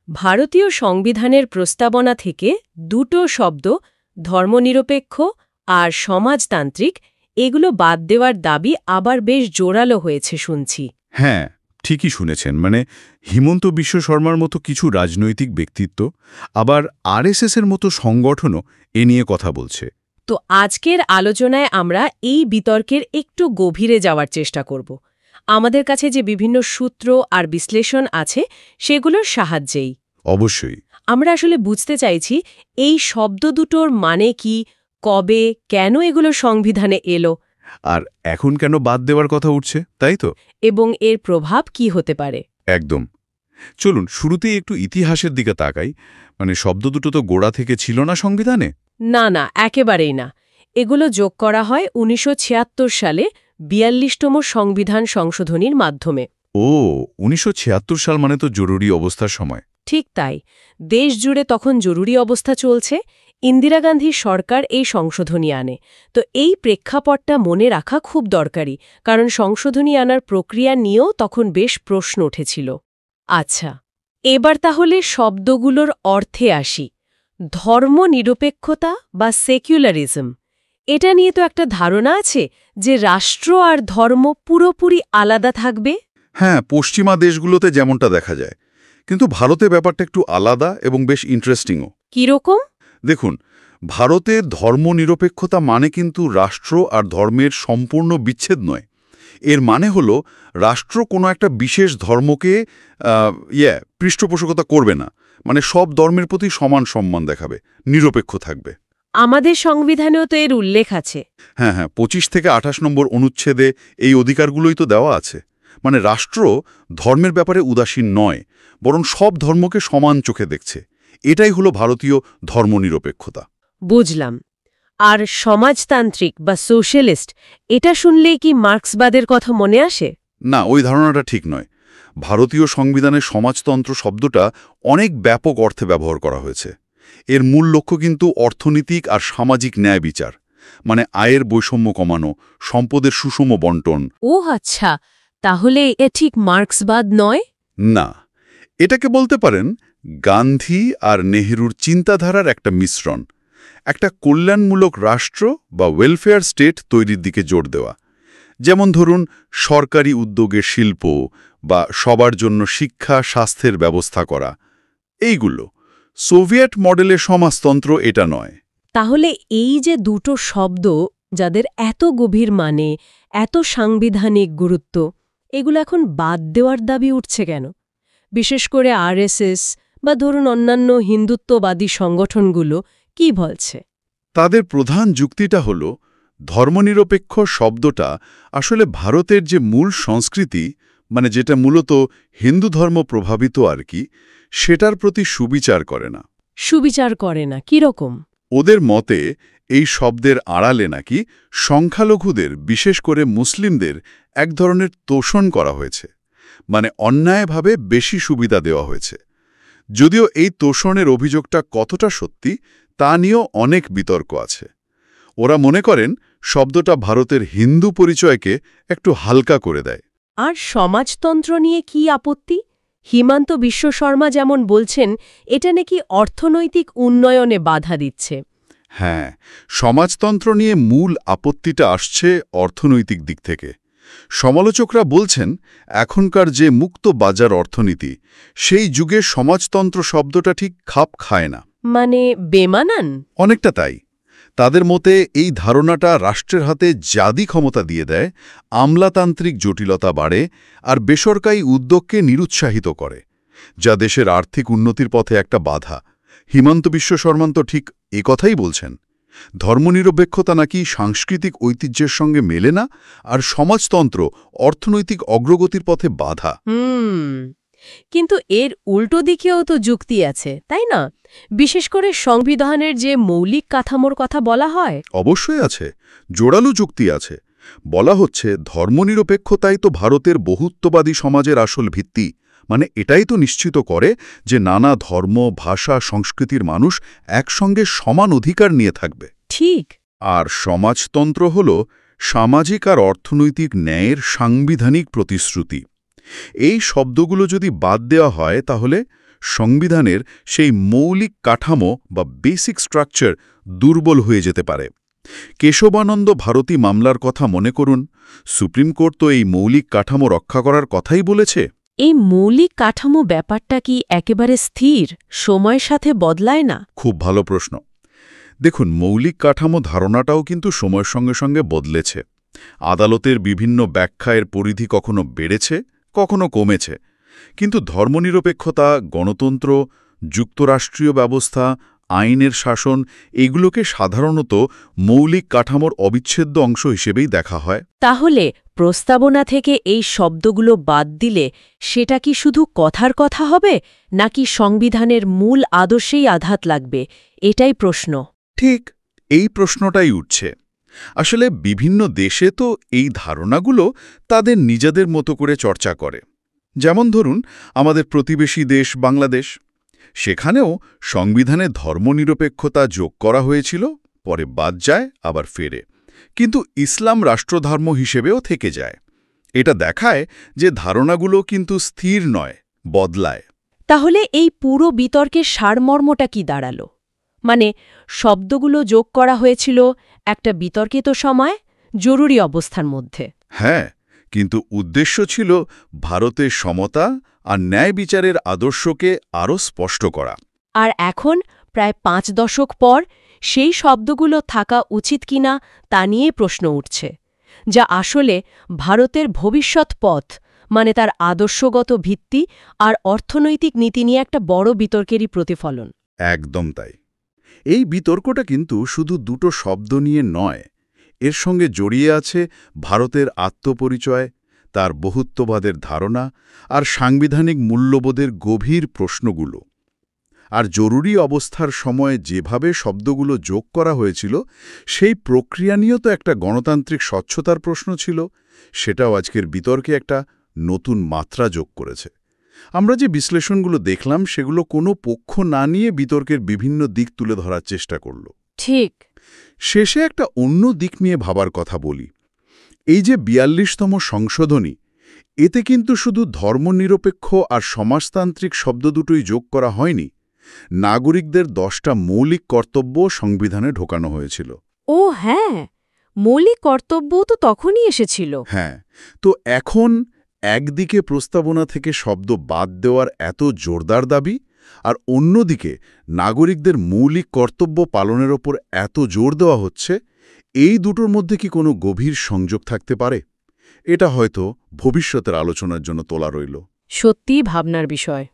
ভারতীয় সংবিধানের প্রস্তাবনা থেকে দুটো শব্দ ধর্মনিরপেক্ষ আর সমাজতান্ত্রিক এগুলো বাদ দেওয়ার দাবি আবার বেশ জোরালো হয়েছে শুনছি। হ্যাঁ, ঠিকই শুনেছেন। হিমন্ত বিশ্ব শর্মার মতো কিছু রাজনৈতিক ব্যক্তিত্ব, আবার আরএসএসের মতো সংগঠনও এ নিয়ে কথা বলছে। তো আজকের আলোচনায় আমরা এই বিতর্কের একটু গভীরে যাওয়ার চেষ্টা করব। আমাদের কাছে যে বিভিন্ন সূত্র আর বিশ্লেষণ আছে সেগুলোর সাহায্যেই। অবশ্যই। আমরা আসলে বুঝতে চাইছি এই শব্দ দুটোর মানে কি, কবে, কেন এগুলো সংবিধানে এলো, আর এখন কেন বাদ দেওয়ার কথা উঠছে, তাই তো? এবং এর প্রভাব কি হতে পারে। একদম। চলুন শুরুতেই একটু ইতিহাসের দিকে তাকাই। শব্দ দুটো তো গোড়া থেকে ছিল না সংবিধানে। না, একেবারেই না। এগুলো যোগ করা হয় ১৯৭৬ সালে ৪২তম সংবিধান সংশোধনীর মাধ্যমে। ও, ১৯৭৬ সাল মানে তো জরুরি অবস্থার সময়। ঠিক তাই। দেশ জুড়ে তখন জরুরি অবস্থা চলছে। ইন্দিরা গান্ধীর সরকার এই সংশোধনী আনে। তো এই প্রেক্ষাপটটা মনে রাখা খুব দরকারি, কারণ সংশোধনী আনার প্রক্রিয়া নিয়েও তখন বেশ প্রশ্ন উঠেছিল। আচ্ছা, এবার তাহলে শব্দগুলোর অর্থে আসি। ধর্মনিরপেক্ষতা বা সেকুলারিজম, এটা নিয়ে তো একটা ধারণা আছে যে রাষ্ট্র আর ধর্ম পুরোপুরি আলাদা থাকবে। হ্যাঁ, পশ্চিমা দেশগুলোতে যেমনটা দেখা যায়, কিন্তু ভারতে ব্যাপারটা একটু আলাদা এবং বেশ ইন্টারেস্টিংও। কীরকম? দেখুন, ভারতে ধর্মনিরপেক্ষতা মানে কিন্তু রাষ্ট্র আর ধর্মের সম্পূর্ণ বিচ্ছেদ নয়। এর মানে হলো রাষ্ট্র কোনো একটা বিশেষ ধর্মকে পৃষ্ঠপোষকতা করবে না। সব ধর্মের প্রতি সমান সম্মান দেখাবে, নিরপেক্ষ থাকবে। আমাদের সংবিধানেও তো এর উল্লেখ আছে। হ্যাঁ, ২৫ থেকে ২৮ নম্বর অনুচ্ছেদে এই অধিকারগুলোই তো দেওয়া আছে। রাষ্ট্র ধর্মের ব্যাপারে উদাসীন নয়, বরং সব ধর্মকে সমান চোখে দেখছে। এটাই হলো ভারতীয় ধর্মনিরপেক্ষতা। বুঝলাম। আর সমাজতান্ত্রিক বা সোশ্যালিস্ট, এটা শুনলেই কি মার্ক্সবাদের কথা মনে আসে? না, ওই ধারণাটা ঠিক নয়। ভারতীয় সংবিধানে সমাজতন্ত্র শব্দটা অনেক ব্যাপক অর্থে ব্যবহার করা হয়েছে। এর মূল লক্ষ্য কিন্তু অর্থনৈতিক আর সামাজিক ন্যায় বিচার, আয়ের বৈষম্য কমানো, সম্পদের সুষম বন্টন। ও আচ্ছা, তাহলে এ ঠিক মার্ক্সবাদ নয়? না, এটাকে বলতে পারেন গান্ধী আর নেহরুর চিন্তাধারার একটা মিশ্রণ। একটা কল্যাণমূলক রাষ্ট্র বা ওয়েলফেয়ার স্টেট তৈরির দিকে জোর দেওয়া। যেমন ধরুন, সরকারি উদ্যোগে শিল্প বা সবার জন্য শিক্ষা, স্বাস্থ্যের ব্যবস্থা করা, এইগুলো। সোভিয়েত মডেলের সমাজতন্ত্র এটা নয়। তাহলে এই যে দুটো শব্দ, যাদের এত গভীর মানে, এত সাংবিধানিক গুরুত্ব, এগুলো এখন বাদ দেওয়ার দাবি উঠছে কেন? বিশেষ করে আরএসএস বা ধরুন অন্যান্য হিন্দুত্ববাদী সংগঠনগুলো কি বলছে? তাদের প্রধান যুক্তিটা হল, ধর্মনিরপেক্ষ শব্দটা আসলে ভারতের যে মূল সংস্কৃতি, যেটা মূলত হিন্দু ধর্ম প্রভাবিত আর কি, সেটার প্রতি সুবিচার করে না। সুবিচার করে না? কীরকম? ওদের মতে এই শব্দের আড়ালে নাকি সংখ্যালঘুদের, বিশেষ করে মুসলিমদের এক ধরনের তোষণ করা হয়েছে, অন্যায়ভাবে বেশি সুবিধা দেওয়া হয়েছে। যদিও এই তোষণের অভিযোগটা কতটা সত্যি তা নিয়েও অনেক বিতর্ক আছে। ওরা মনে করেন শব্দটা ভারতের হিন্দু পরিচয়কে একটু হালকা করে দেয়। আর সমাজতন্ত্র নিয়ে কি আপত্তি? হিমন্ত বিশ্ব শর্মা যেমন বলছেন, এটা নাকি অর্থনৈতিক উন্নয়নে বাধা দিচ্ছে। হ্যাঁ, সমাজতন্ত্র নিয়ে মূল আপত্তিটা আসছে অর্থনৈতিক দিক থেকে। সমালোচকরা বলছেন, এখনকার যে মুক্ত বাজার অর্থনীতি, সেই যুগে সমাজতন্ত্র শব্দটা ঠিক খাপ খায় না। বেমানান? অনেকটা তাই। তাদের মতে এই ধারণাটা রাষ্ট্রের হাতে জাদি ক্ষমতা দিয়ে দেয়, আমলাতান্ত্রিক জটিলতা বাড়ে আর বেসরকারি উদ্যোগকে নিরুৎসাহিত করে, যা দেশের আর্থিক উন্নতির পথে একটা বাধা। হিমন্ত বিশ্ব শর্মা তো ঠিক কথাই বলছেন। ধর্মনিরপেক্ষতা নাকি সাংস্কৃতিক ঐতিহ্যের সঙ্গে মেলে না, আর সমাজতন্ত্র অর্থনৈতিক অগ্রগতির পথে বাধা। কিন্তু এর উল্টো দিকেও তো যুক্তি আছে, তাই না? বিশেষ করে সংবিধানের যে মৌলিক কাঠামোর কথা বলা হয়। অবশ্যই আছে, জোরালো যুক্তি আছে। বলা হচ্ছে, ধর্মনিরপেক্ষতাই তো ভারতের বহুত্ববাদী সমাজের আসল ভিত্তি। এটাই তো নিশ্চিত করে যে নানা ধর্ম, ভাষা, সংস্কৃতির মানুষ একসঙ্গে সমান অধিকার নিয়ে থাকবে। ঠিক। আর সমাজতন্ত্র হল সামাজিক আর অর্থনৈতিক ন্যায়ের সাংবিধানিক প্রতিশ্রুতি। এই শব্দগুলো যদি বাদ দেওয়া হয়, তাহলে সংবিধানের সেই মৌলিক কাঠামো বা বেসিক স্ট্রাকচার দুর্বল হয়ে যেতে পারে। কেশবানন্দ ভারতী মামলার কথা মনে করুন, সুপ্রিম কোর্ট তো এই মৌলিক কাঠামো রক্ষা করার কথাই বলেছে। এই মৌলিক কাঠামো ব্যাপারটা কি একেবারে স্থির, সময়ের সাথে বদলায় না? খুব ভালো প্রশ্ন। দেখুন, মৌলিক কাঠামো ধারণাটাও কিন্তু সময়ের সঙ্গে সঙ্গে বদলেছে। আদালতের বিভিন্ন ব্যাখ্যায়ের পরিধি কখনো বেড়েছে, কখনো কমেছে। কিন্তু ধর্মনিরপেক্ষতা, গণতন্ত্র, যুক্তরাষ্ট্রীয় ব্যবস্থা, আইনের শাসন এগুলোকে সাধারণত মৌলিক কাঠামোর অবিচ্ছেদ্য অংশ হিসেবেই দেখা হয়। তাহলে প্রস্তাবনা থেকে এই শব্দগুলো বাদ দিলে সেটা কি শুধু কথার কথা হবে, নাকি সংবিধানের মূল আদর্শেই আঘাত লাগবে? এটাই প্রশ্ন। ঠিক এই প্রশ্নটাই উঠছে। আসলে বিভিন্ন দেশে তো এই ধারণাগুলো তাদের নিজেদের মতো করে চর্চা করে। যেমন ধরুন আমাদের প্রতিবেশী দেশ বাংলাদেশ, সেখানেও সংবিধানে ধর্মনিরপেক্ষতা যোগ করা হয়েছিল, পরে বাদ যায় আবার ফেরে, কিন্তু ইসলাম রাষ্ট্রধর্ম হিসেবেও থেকে যায়। এটা দেখায় যে ধারণাগুলো কিন্তু স্থির নয়, বদলায়। তাহলে এই পুরো বিতর্কের সারমর্মটা কি দাঁড়ালো? মানে, শব্দগুলো যোগ করা হয়েছিল একটা বিতর্কিত সময়, জরুরি অবস্থার মধ্যে। হ্যাঁ, কিন্তু উদ্দেশ্য ছিল ভারতের সমতা আর ন্যায় বিচারের আদর্শকে আরও স্পষ্ট করা। আর এখন প্রায় 5 দশক পর সেই শব্দগুলো থাকা উচিত কিনা তা নিয়ে প্রশ্ন উঠছে, যা আসলে ভারতের ভবিষ্যৎ পথ, মানে তার আদর্শগত ভিত্তি আর অর্থনৈতিক নীতি নিয়ে একটা বড় বিতর্কেরই প্রতিফলন। একদম তাই। এই বিতর্কটা কিন্তু শুধু দুটো শব্দ নিয়ে নয়, এর সঙ্গে জড়িয়ে আছে ভারতের আত্মপরিচয়, তার বহুত্ববাদের ধারণা আর সাংবিধানিক মূল্যবোধের গভীর প্রশ্নগুলো। আর জরুরি অবস্থার সময় যেভাবে শব্দগুলো যোগ করা হয়েছিল, সেই প্রক্রিয়া নিয়েও তো একটা গণতান্ত্রিক স্বচ্ছতার প্রশ্ন ছিল। সেটাও আজকের বিতর্কে একটা নতুন মাত্রা যোগ করেছে। আমরা যে বিশ্লেষণগুলো দেখলাম সেগুলো কোনো পক্ষ না নিয়ে বিতর্কের বিভিন্ন দিক তুলে ধরার চেষ্টা করল। ঠিক। শেষে একটা অন্য দিক নিয়ে ভাবার কথা বলি। এই যে ৪২তম সংশোধনী, এতে কিন্তু শুধু ধর্মনিরপেক্ষ আর সমাজতান্ত্রিক শব্দ দুটোই যোগ করা হয়নি, নাগরিকদের 10টা মৌলিক কর্তব্য সংবিধানে ঢোকানো হয়েছিল। ও হ্যাঁ, মৌলিক কর্তব্যও তো তখনই এসেছিল। হ্যাঁ, তো এখন একদিকে প্রস্তাবনা থেকে শব্দ বাদ দেওয়ার এত জোরদার দাবি, আর অন্যদিকে নাগরিকদের মৌলিক কর্তব্য পালনের ওপর এত জোর দেওয়া হচ্ছে, এই দুটোর মধ্যে কি কোনো গভীর সংযোগ থাকতে পারে? এটা হয়তো ভবিষ্যতের আলোচনার জন্য তোলা রইল। সত্যিই ভাবনার বিষয়।